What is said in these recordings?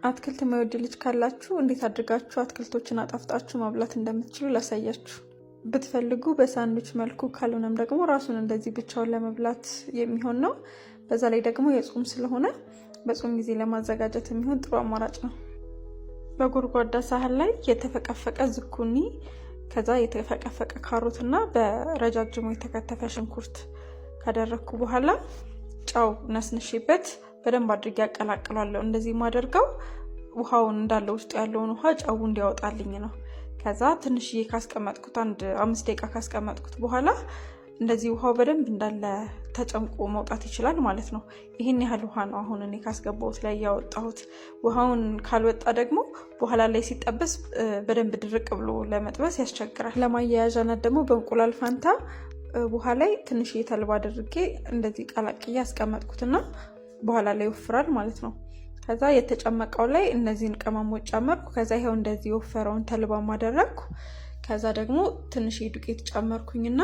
አትክልት የማይወድ ልጅ ካላችሁ እንዴት አድርጋችሁ አትክልቶችን አጣፍጣችሁ ማብላት እንደምትችሉ ላሳያችሁ። ብትፈልጉ በሳንድዊች መልኩ ካልሆነም ደግሞ ራሱን እንደዚህ ብቻውን ለመብላት የሚሆን ነው። በዛ ላይ ደግሞ የጾም ስለሆነ በጾም ጊዜ ለማዘጋጀት የሚሆን ጥሩ አማራጭ ነው። በጎድጓዳ ሳህን ላይ የተፈቀፈቀ ዝኩኒ፣ ከዛ የተፈቀፈቀ ካሮትና በረጃጅሙ የተከተፈ ሽንኩርት ካደረኩ በኋላ ጫው ነስንሽበት በደንብ አድርጌ ያቀላቅላለሁ። እንደዚህ ማደርገው ውሃውን እንዳለ ውስጥ ያለውን ውሃ ጫው እንዲያወጣልኝ ነው። ከዛ ትንሽዬ ካስቀመጥኩት 5 ደቂቃ ካስቀመጥኩት በኋላ እንደዚህ ውሃው በደንብ እንዳለ ተጨምቆ መውጣት ይችላል ማለት ነው። ይሄን ያህል ውሃ ነው አሁን እኔ ካስገባሁት ላይ ያወጣሁት። ውሃውን ካልወጣ ደግሞ በኋላ ላይ ሲጠበስ በደንብ ድርቅ ብሎ ለመጥበስ ያስቸግራል። ለማያያዣነት ደግሞ በእንቁላል ፋንታ ውሃ ላይ ትንሽዬ ተልባ አድርጌ እንደዚህ ቀላቅዬ ያስቀመጥኩትና በኋላ ላይ ይወፍራል ማለት ነው። ከዛ የተጨመቀው ላይ እነዚህን ቅመሞች ጨመርኩ። ከዛ ይሄው እንደዚህ የወፈረውን ተልባ ማደረግኩ። ከዛ ደግሞ ትንሽዬ ዱቄት ጨመርኩኝና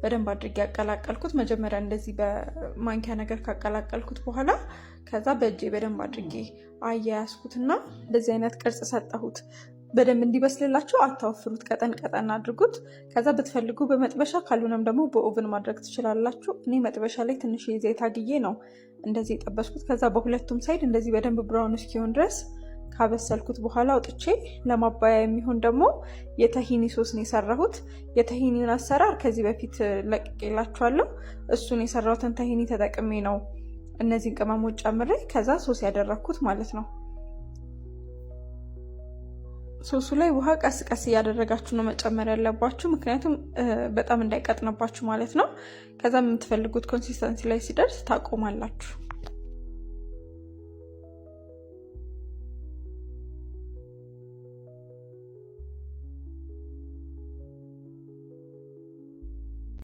በደንብ አድርጌ ያቀላቀልኩት። መጀመሪያ እንደዚህ በማንኪያ ነገር ካቀላቀልኩት በኋላ ከዛ በእጄ በደንብ አድርጌ አያያዝኩትና እንደዚህ አይነት ቅርጽ ሰጠሁት። በደንብ እንዲበስልላችሁ አታወፍሩት፣ ቀጠን ቀጠን አድርጉት። ከዛ ብትፈልጉ በመጥበሻ ካልሆነም ደግሞ በኦቭን ማድረግ ትችላላችሁ። እኔ መጥበሻ ላይ ትንሽ ዘይት አግዬ ነው እንደዚህ የጠበስኩት። ከዛ በሁለቱም ሳይድ እንደዚህ በደንብ ብራውን እስኪሆን ድረስ ካበሰልኩት በኋላ አውጥቼ ለማባያ የሚሆን ደግሞ የተሂኒ ሶስ ነው የሰራሁት። የተሂኒውን አሰራር ከዚህ በፊት ለቅቄላችኋለሁ። እሱን የሰራሁትን ተሂኒ ተጠቅሜ ነው እነዚህን ቅመሞች ጨምሬ ከዛ ሶስ ያደረኩት ማለት ነው። ሶሱ ላይ ውሃ ቀስ ቀስ እያደረጋችሁ ነው መጨመር ያለባችሁ፣ ምክንያቱም በጣም እንዳይቀጥነባችሁ ማለት ነው። ከዛ የምትፈልጉት ኮንሲስተንሲ ላይ ሲደርስ ታቆማላችሁ።